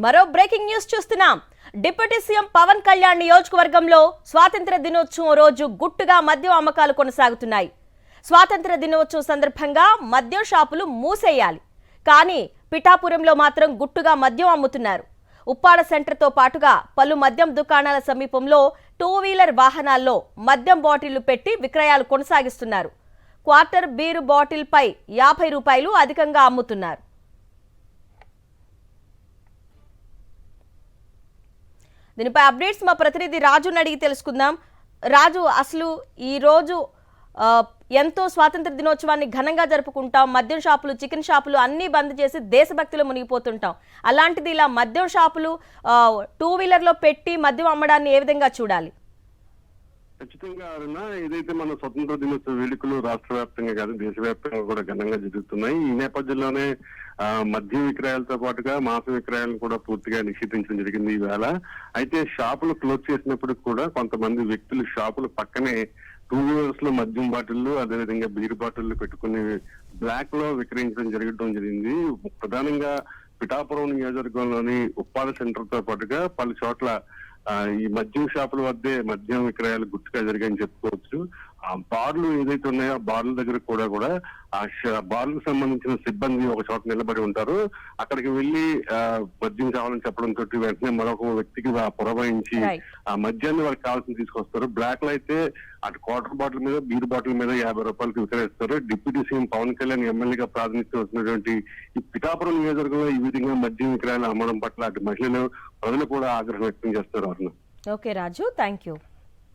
మరో breaking news చూస్తున్నాం. Deputy CM Pawan Kalyan నియోజకవర్గంలో స్వాతంత్ర దినోత్సవం రోజు గుట్టుగా మద్యం అమ్మకాలు కొనసాగుతున్నాయి. స్వాతంత్ర దినోత్సవం సందర్భంగా మద్యం షాపులు మూసేయాలి, కానీ పిఠాపురంలో మాత్రం గుట్టుగా మద్యం అమ్ముతున్నారు. ఉప్పాడ సెంటర్తో పాటుగా పలు మద్యం దుకాణాల సమీపంలో 2-వీలర్ వాహనాల్లో మద్యం బాటిళ్లు పెట్టి విక్రయాలు కొనసాగిస్తున్నారు. క్వార్టర్ బీరు బాటిల్ పై 50 రూపాయలు అధికంగా అమ్ముతున్నారు. దీనిపై అప్డేట్స్ మా ప్రతినిధి రాజుని అడిగి తెలుసుకుందాం. రాజు, అసలు ఈ రోజు ఎంతో స్వాతంత్ర దినోత్సవాన్ని ఘనంగా జరుపుకుంటాం. మద్యం షాపులు, చికెన్ షాపులు అన్నీ బంద్ చేసి దేశభక్తిలో మునిగిపోతుంటాం. అలాంటిది ఇలా మద్యం షాపులు 2-వీలర్లో పెట్టి మద్యం అమ్మడాన్ని ఏ విధంగా చూడాలి? ఖచ్చితంగా అరుణ, ఏదైతే మన స్వతంత్ర దినోత్సవ వేడుకలు రాష్ట్ర వ్యాప్తంగా కాదు దేశవ్యాప్తంగా కూడా ఘనంగా జరుగుతున్నాయి. ఈ నేపథ్యంలోనే మద్యం విక్రయాలతో పాటుగా మాంస విక్రయాలను కూడా పూర్తిగా నిషేధించడం జరిగింది ఈవేళ. అయితే షాపులు క్లోజ్ చేసినప్పటికి కూడా కొంతమంది వ్యక్తులు షాపులు పక్కనే 2-వీలర్స్ లో మద్యం బాటిళ్లు, అదేవిధంగా బీర్ బాటిళ్లు పెట్టుకుని బ్లాక్ లో విక్రయించడం జరగడం జరిగింది. ప్రధానంగా పిఠాపురం నియోజకవర్గంలోని ఉప్పాడ సెంటర్ తో పాటుగా పలు చోట్ల ఈ మద్యం షాపుల వద్దే మద్యం విక్రయాలు గుట్టుగా జరిగాయని చెప్పుకోవచ్చు. ఆ బార్లు ఏదైతే ఉన్నాయో ఆ బార్ల దగ్గర కూడా ఆ బార్లకు సంబంధించిన సిబ్బంది ఒక చోట నిలబడి ఉంటారు. అక్కడికి వెళ్లి మద్యం కావాలని చెప్పడంతో వెంటనే మరొక వ్యక్తికి పురమాయించి ఆ మద్యాన్ని వాళ్ళకి కావాల్సింది తీసుకొస్తారు. బ్లాక్ లో అయితే అటు క్వార్టర్ బాటిల్ మీద, బీర్ బాటిల్ మీద 50 రూపాయలకి విక్రయిస్తారు. డిప్యూటీ సీఎం పవన్ కళ్యాణ్ ఎమ్మెల్యేగా ప్రాతినిధ్యం వస్తున్నటువంటి ఈ పిఠాపురం నియోజకవర్గంలో ఈ విధంగా మద్యం విక్రయాలు అమ్మడం పట్ల అటు మహిళలు, ప్రజలు కూడా ఆగ్రహం వ్యక్తం చేస్తారు. Okay Raju, thank you.